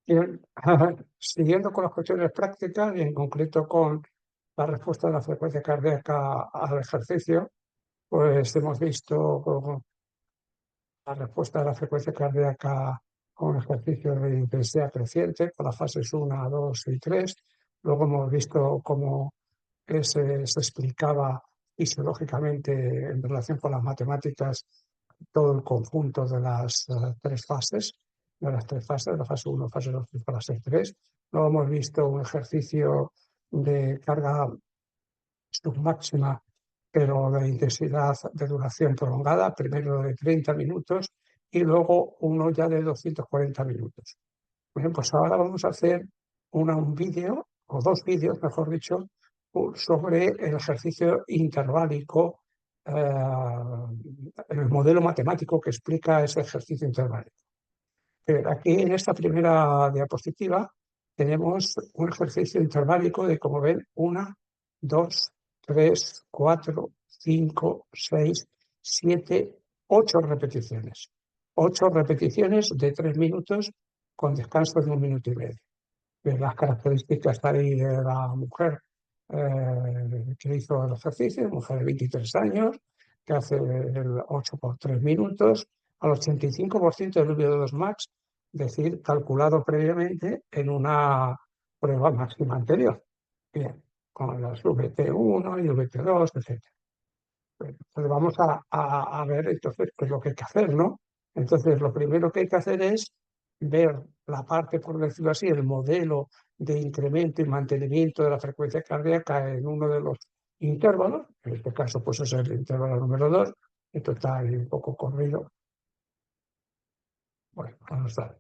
Bien, siguiendo con las cuestiones prácticas y en concreto con la respuesta de la frecuencia cardíaca al ejercicio, pues hemos visto la respuesta de la frecuencia cardíaca con ejercicios de intensidad creciente, con las fases 1, 2 y 3. Luego hemos visto cómo se explicaba fisiológicamente en relación con las matemáticas todo el conjunto de las tres fases, la fase 1, fase 2 y fase 3. Luego hemos visto un ejercicio de carga submáxima, pero de intensidad de duración prolongada, primero de 30 minutos y luego uno ya de 240 minutos. Bien, pues ahora vamos a hacer un vídeo, o dos vídeos, mejor dicho, sobre el ejercicio interválico, el modelo matemático que explica ese ejercicio interválico. Aquí en esta primera diapositiva tenemos un ejercicio interválico de, como ven, 1, 2, 3, 4, 5, 6, 7, 8 repeticiones. 8 repeticiones de 3 minutos con descanso de 1 minuto y medio. Las características ahí de la mujer que hizo el ejercicio, mujer de 23 años, que hace el 8 por 3 minutos, al 85% del VO2 max, es decir, calculado previamente en una prueba máxima anterior. Bien, con las VT1 y VT2, etc. Entonces vamos a ver entonces qué es lo que hay que hacer, ¿no? Entonces lo primero que hay que hacer es ver la parte, por decirlo así, el modelo de incremento y mantenimiento de la frecuencia cardíaca en uno de los intervalos, en este caso pues es el intervalo número 2, esto está ahí un poco corrido. Bueno, vamos a ver.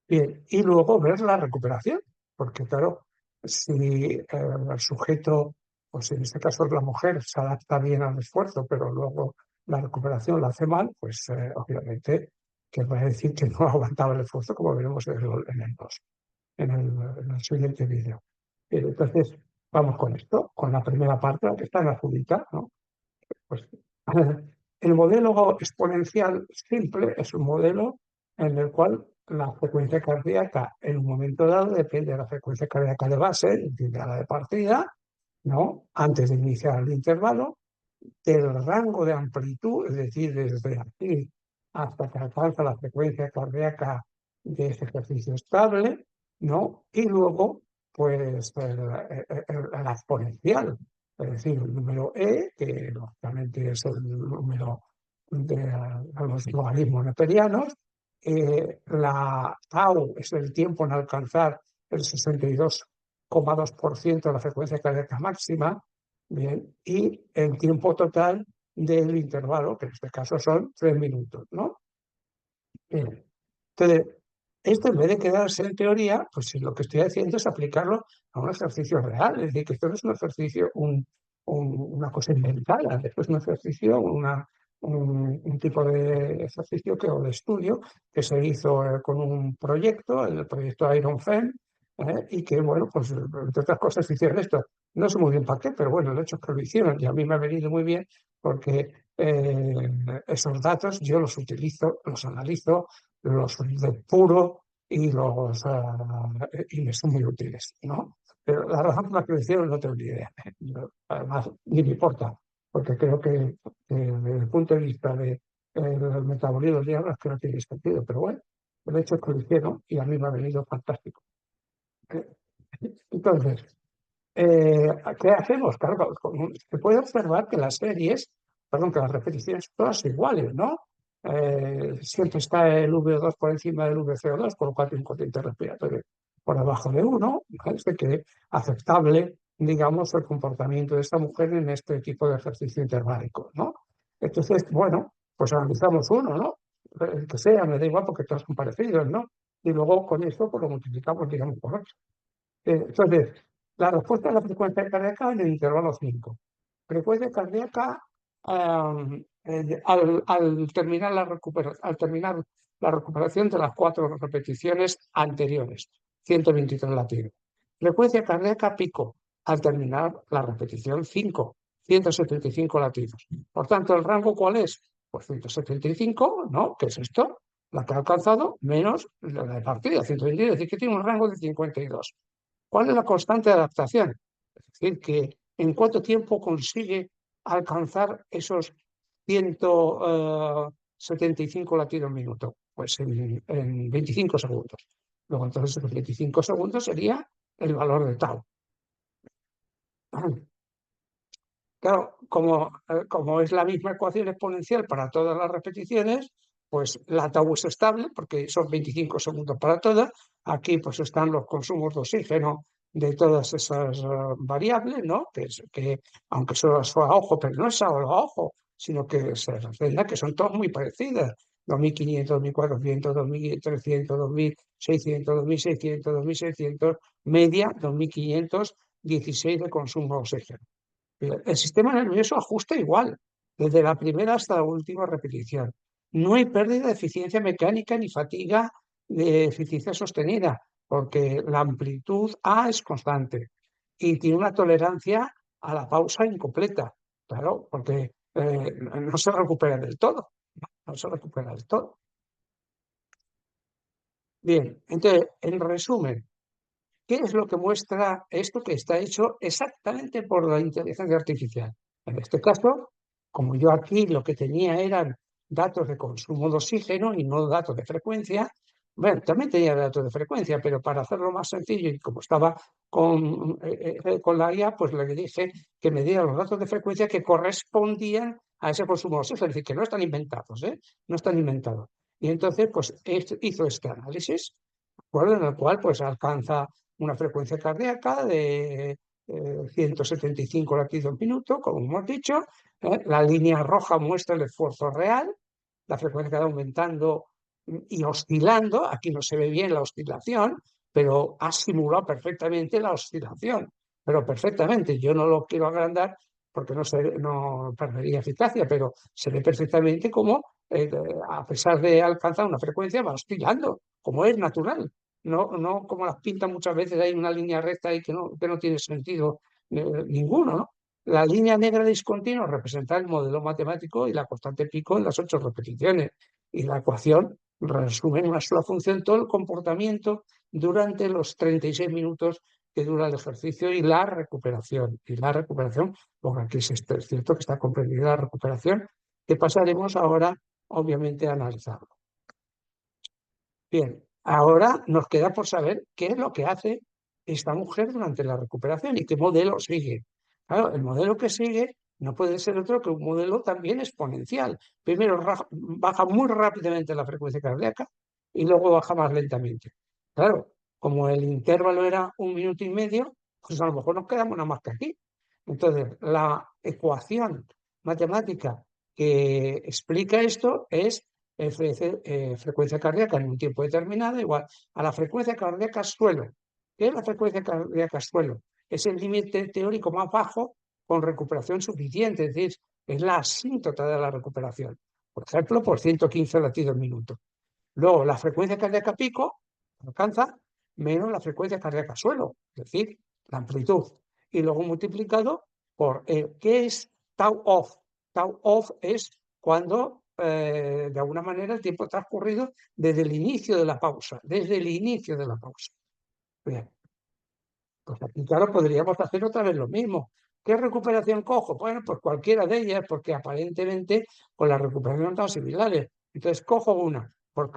Bien, y luego ver la recuperación, porque claro, si el sujeto, pues en este caso es la mujer, se adapta bien al esfuerzo, pero luego la recuperación la hace mal, pues obviamente querrá decir que no aguantaba el esfuerzo, como veremos en el siguiente vídeo. Entonces, vamos con esto, con la primera parte, la que está en la azulita, ¿no? Pues, el modelo exponencial simple es un modelo en el cual la frecuencia cardíaca en un momento dado depende de la frecuencia cardíaca de base, de la de partida, ¿no? Antes de iniciar el intervalo, del rango de amplitud, es decir, desde aquí hasta que alcanza la frecuencia cardíaca de ese ejercicio estable, ¿no? Y luego, pues, la exponencial, es decir, el número E, que lógicamente es el número de los logaritmos neperianos, la tau es el tiempo en alcanzar el 62,2% de la frecuencia cardíaca máxima, bien, y el tiempo total del intervalo, que en este caso son 3 minutos, ¿no? Bien. Entonces, esto en vez de quedarse en teoría, pues lo que estoy haciendo es aplicarlo a un ejercicio real, es decir, que esto no es un ejercicio, una cosa inventada, esto es un ejercicio, un tipo de ejercicio o de estudio que se hizo con un proyecto, el proyecto Iron Fan, y que, bueno, pues entre otras cosas hicieron esto. No sé muy bien para qué, pero bueno, el hecho es que lo hicieron y a mí me ha venido muy bien porque esos datos yo los utilizo, los analizo, los depuro y me son muy útiles, ¿no? Pero la razón por la que lo hicieron no tengo ni idea. Además, ni me importa, porque creo que desde el punto de vista del metabolismo de hierbas que no tiene sentido, pero bueno, el hecho es que lo hicieron y a mí me ha venido fantástico. Entonces, ¿qué hacemos? Claro, se puede observar que las series, perdón, que las repeticiones son todas iguales, ¿no? Siempre está el VO2 por encima del VCO2, con lo cual tiene un cociente respiratorio por debajo de 1, parece que aceptable, digamos, el comportamiento de esta mujer en este tipo de ejercicio interválico, ¿no? Entonces, bueno, pues analizamos uno, ¿no? El que sea, me da igual porque todos son parecidos, ¿no? Y luego con eso pues lo multiplicamos, digamos, por 8. Entonces, la respuesta a la frecuencia cardíaca en el intervalo 5. Frecuencia cardíaca al terminar la recuperación de las 4 repeticiones anteriores, 123 latidos. Frecuencia cardíaca pico al terminar la repetición 5, 175 latidos. Por tanto, ¿el rango cuál es? Pues 175, ¿no? ¿Qué es esto? la que ha alcanzado menos la de partida, 122, es decir, que tiene un rango de 52. ¿Cuál es la constante de adaptación? Es decir, que en cuánto tiempo consigue alcanzar esos 175 latidos minuto. Pues en 25 segundos. Luego, entonces, los 25 segundos sería el valor de tau. Claro, como es la misma ecuación exponencial para todas las repeticiones, pues la tau es estable porque son 25 segundos para todas. Aquí pues están los consumos de oxígeno de todas esas variables, ¿no? Que aunque son a ojo, pero no es solo a ojo, sino que se refiere que son todas muy parecidas. 2500, 2400, 2300, 2600, 2600, 2600, media 2516 de consumo de oxígeno. El sistema nervioso ajusta igual, desde la primera hasta la última repetición. No hay pérdida de eficiencia mecánica ni fatiga de eficiencia sostenida, porque la amplitud A es constante y tiene una tolerancia a la pausa incompleta, claro, porque no se recupera del todo, no se recupera del todo. Bien, entonces, en resumen, ¿qué es lo que muestra esto que está hecho exactamente por la inteligencia artificial? En este caso, como yo aquí lo que tenía eran datos de consumo de oxígeno y no datos de frecuencia, bueno, también tenía datos de frecuencia, pero para hacerlo más sencillo y como estaba con la IA, pues le dije que me diera los datos de frecuencia que correspondían a ese consumo de oxígeno, es decir, que no están inventados, ¿eh? No están inventados. Y entonces, pues hizo este análisis, ¿de acuerdo? En el cual pues alcanza una frecuencia cardíaca de 175 latidos minuto, como hemos dicho. La línea roja muestra el esfuerzo real, la frecuencia va aumentando y oscilando. Aquí no se ve bien la oscilación, pero ha simulado perfectamente la oscilación, pero perfectamente. Yo no lo quiero agrandar porque no perdería eficacia, pero se ve perfectamente cómo, a pesar de alcanzar una frecuencia, va oscilando, como es natural. No como las pintan muchas veces, hay una línea recta y que no tiene sentido ninguno, ¿no? La línea negra discontinua representa el modelo matemático y la constante pico en las 8 repeticiones. Y la ecuación resume en una sola función todo el comportamiento durante los 36 minutos que dura el ejercicio y la recuperación. Y la recuperación, porque aquí es cierto que está comprendida la recuperación, que pasaremos ahora, obviamente, a analizarlo. Bien, ahora nos queda por saber qué es lo que hace esta mujer durante la recuperación y qué modelo sigue. Claro, el modelo que sigue no puede ser otro que un modelo también exponencial. Primero baja muy rápidamente la frecuencia cardíaca y luego baja más lentamente. Claro, como el intervalo era 1 minuto y medio, pues a lo mejor nos quedamos nada más que aquí. Entonces, la ecuación matemática que explica esto es frecuencia cardíaca en un tiempo determinado igual a la frecuencia cardíaca suelo. ¿Qué es la frecuencia cardíaca suelo? Es el límite teórico más bajo con recuperación suficiente, es decir, es la asíntota de la recuperación. Por ejemplo, por 115 latidos minuto. Luego, la frecuencia cardíaca pico alcanza menos la frecuencia cardíaca suelo, es decir, la amplitud. Y luego multiplicado por ¿qué es tau off? Tau off es cuando, de alguna manera, el tiempo transcurrido desde el inicio de la pausa, desde el inicio de la pausa. Bien, pues aquí, claro, podríamos hacer otra vez lo mismo. ¿Qué recuperación cojo? Bueno, pues cualquiera de ellas, porque aparentemente con la recuperación son similares. Entonces cojo una,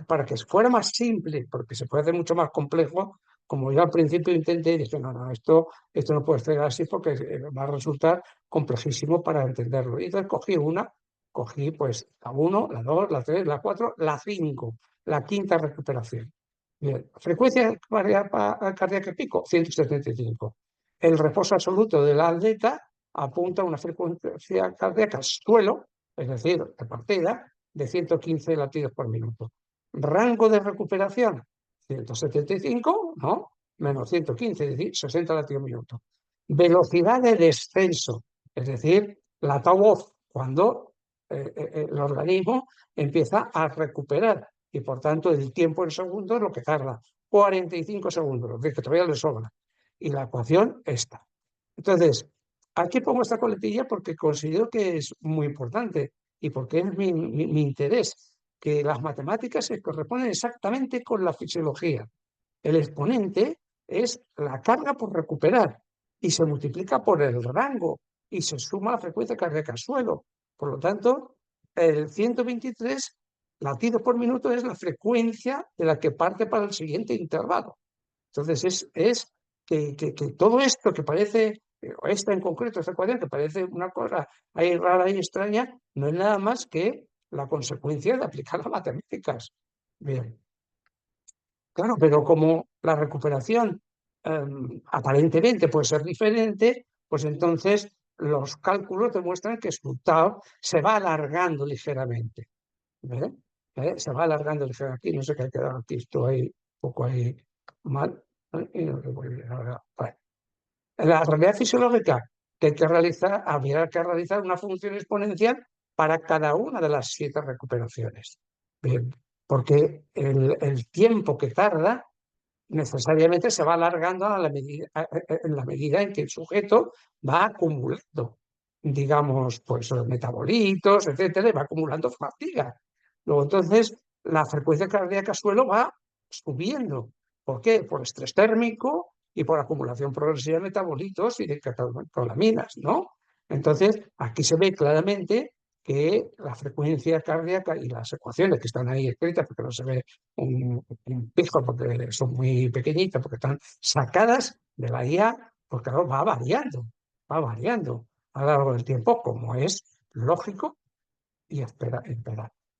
para que fuera más simple, porque se puede hacer mucho más complejo. Como yo al principio intenté, y dije, no, esto no puede ser así porque va a resultar complejísimo para entenderlo. Y entonces cogí pues la 1, la 2, la 3, la 4, la 5, la quinta recuperación. Bien, frecuencia cardíaca pico, 175. El reposo absoluto de la atleta apunta a una frecuencia cardíaca suelo, es decir, de partida, de 115 latidos por minuto. Rango de recuperación, 175, ¿no? Menos 115, es decir, 60 latidos por minuto. Velocidad de descenso, es decir, la tau off, cuando el organismo empieza a recuperar y por tanto el tiempo en segundos lo que tarda, 45 segundos, es decir, que todavía le sobra. Y la ecuación está. Entonces, aquí pongo esta coletilla porque considero que es muy importante y porque es mi interés que las matemáticas se corresponden exactamente con la fisiología. El exponente es la carga por recuperar y se multiplica por el rango y se suma la frecuencia cardíaca al suelo. Por lo tanto, el 123 latidos por minuto es la frecuencia de la que parte para el siguiente intervalo. Entonces, es que todo esto que parece, o esta en concreto, esta ecuación que parece una cosa ahí rara y extraña, no es nada más que la consecuencia de aplicar las matemáticas. Bien. Claro, pero como la recuperación aparentemente puede ser diferente, pues entonces los cálculos demuestran que el resultado se va alargando ligeramente. ¿Ve? Se va alargando ligeramente. Aquí no sé qué ha quedado aquí, estoy ahí, un poco ahí mal. Y no lo voy a ver ahora. Bueno. La realidad fisiológica que hay que realizar, habría que realizar una función exponencial para cada una de las 7 recuperaciones. Bien, porque el tiempo que tarda necesariamente se va alargando en la medida en que el sujeto va acumulando, digamos, pues metabolitos, etcétera, y va acumulando fatiga. Luego, entonces, la frecuencia cardíaca suelo va subiendo. ¿Por qué? Por estrés térmico y por acumulación progresiva de metabolitos y de catecolaminas, ¿no? Entonces, aquí se ve claramente que la frecuencia cardíaca y las ecuaciones que están ahí escritas, porque no se ve un pijo porque son muy pequeñitas, porque están sacadas de la IA, porque claro, va variando a lo largo del tiempo, como es lógico y esperar.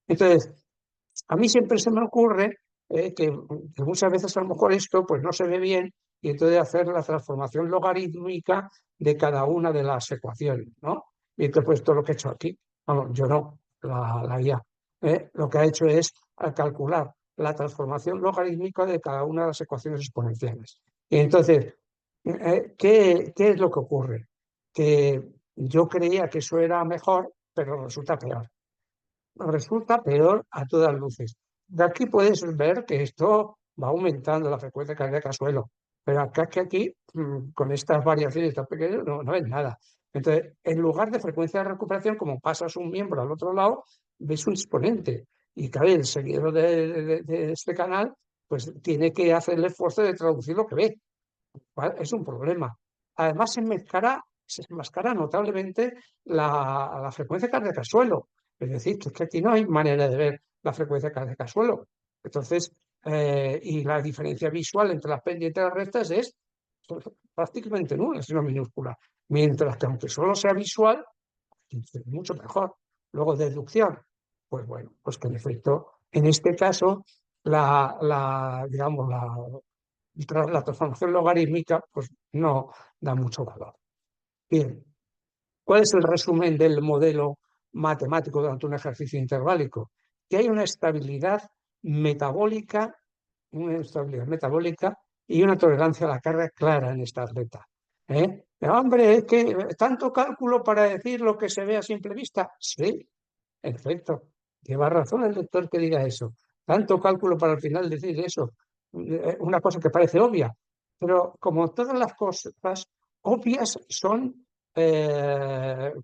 Entonces, a mí siempre se me ocurre que muchas veces a lo mejor esto pues no se ve bien y entonces hacer la transformación logarítmica de cada una de las ecuaciones, ¿no? Y entonces pues todo lo que he hecho aquí, vamos, yo no, la IA, lo que ha hecho es calcular la transformación logarítmica de cada una de las ecuaciones exponenciales. Y entonces, ¿qué es lo que ocurre? Que yo creía que eso era mejor, pero resulta peor a todas luces. De aquí puedes ver que esto va aumentando la frecuencia cardíaca suelo, pero acá es que aquí, con estas variaciones tan pequeñas, no es nada. Entonces, en lugar de frecuencia de recuperación, como pasas un miembro al otro lado, ves un exponente. Y claro, el seguidor de este canal, pues tiene que hacer el esfuerzo de traducir lo que ve. ¿Vale? Es un problema. Además, se enmascara notablemente la frecuencia cardíaca suelo. Es decir, que es que aquí no hay manera de ver la frecuencia cardíaca suelo. Entonces, y la diferencia visual entre las pendientes y las rectas es prácticamente nula, es una minúscula. Mientras que aunque solo sea visual, es mucho mejor. Luego, deducción. Pues bueno, pues que en efecto, en este caso, digamos, la transformación logarítmica pues no da mucho valor. Bien, ¿cuál es el resumen del modelo matemático durante un ejercicio interválico? Que hay una estabilidad metabólica y una tolerancia a la carga clara en esta atleta. Hombre, es que tanto cálculo para decir lo que se ve a simple vista. Sí, en efecto, lleva razón el lector que diga eso. Tanto cálculo para al final decir eso. Una cosa que parece obvia, pero como todas las cosas obvias son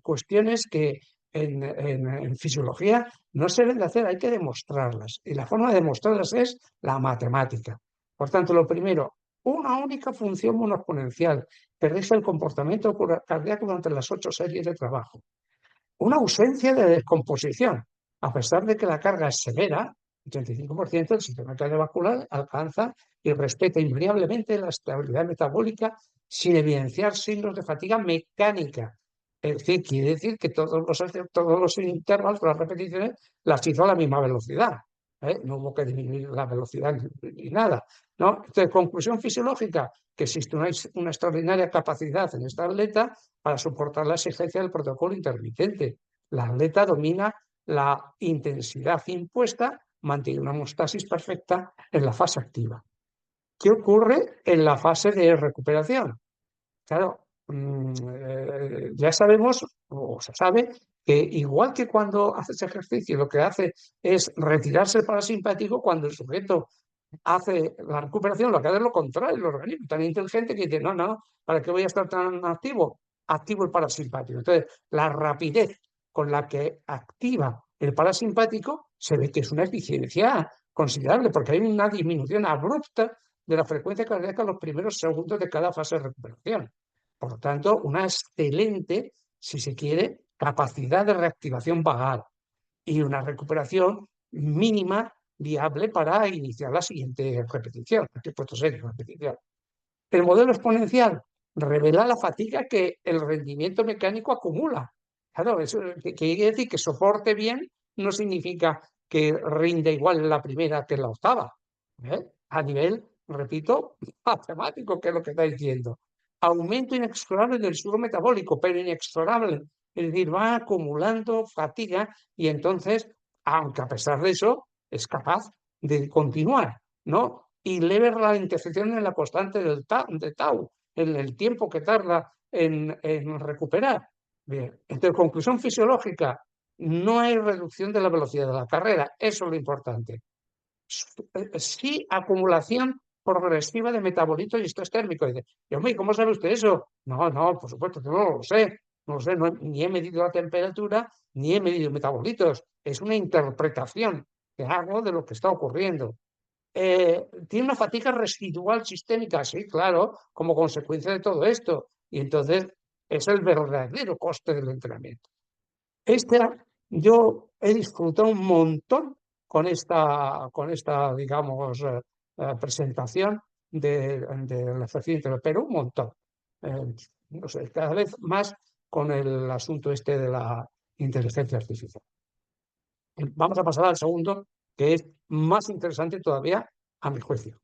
cuestiones que en fisiología no se deben de hacer, hay que demostrarlas. Y la forma de demostrarlas es la matemática. Por tanto, lo primero, una única función monoexponencial que rige el comportamiento cardíaco durante las 8 series de trabajo. Una ausencia de descomposición. A pesar de que la carga es severa, el 35% del sistema cardiovascular alcanza y respeta invariablemente la estabilidad metabólica sin evidenciar signos de fatiga mecánica. Es decir, quiere decir que todos los intervalos, las repeticiones, las hizo a la misma velocidad. No hubo que disminuir la velocidad ni nada, ¿no? Entonces, conclusión fisiológica, que existe una extraordinaria capacidad en esta atleta para soportar la exigencia del protocolo intermitente. La atleta domina la intensidad impuesta, mantiene una homeostasis perfecta en la fase activa. ¿Qué ocurre en la fase de recuperación? Claro, ya sabemos, o se sabe, que igual que cuando haces ejercicio, lo que hace es retirarse el parasimpático, cuando el sujeto hace la recuperación, lo que hace es lo contrario, el organismo tan inteligente que dice, no, ¿para qué voy a estar tan activo? Activo el parasimpático. Entonces, la rapidez con la que activa El parasimpático se ve que es una eficiencia considerable porque hay una disminución abrupta de la frecuencia cardíaca en los primeros segundos de cada fase de recuperación. Por lo tanto, una excelente, si se quiere, capacidad de reactivación vagal y una recuperación mínima viable para iniciar la siguiente repetición, que he puesto 6 repeticiones. El modelo exponencial revela la fatiga que el rendimiento mecánico acumula. Claro, eso quiere decir que soporte bien no significa que rinde igual en la primera que en la octava. A nivel, repito, matemático, que es lo que está diciendo. Aumento inexorable del suelo metabólico, pero inexorable. Es decir, va acumulando fatiga y entonces, aunque a pesar de eso, es capaz de continuar, ¿no? Y leve ralentización en la constante de tau, en el tiempo que tarda en recuperar. Bien, entonces, conclusión fisiológica, no hay reducción de la velocidad de la carrera, eso es lo importante. Sí, acumulación progresiva de metabolitos y estrés térmico. Y dice, ¿cómo sabe usted eso? No, no, por supuesto, que no lo sé. No lo sé, ni he medido la temperatura, ni he medido metabolitos. Es una interpretación que hago de lo que está ocurriendo. ¿Tiene una fatiga residual sistémica? Sí, claro, como consecuencia de todo esto. Y entonces es el verdadero coste del entrenamiento. Yo he disfrutado un montón con esta digamos, presentación del ejercicio, pero un montón. No sé, cada vez más con el asunto este de la inteligencia artificial. Vamos a pasar al segundo, que es más interesante todavía, a mi juicio.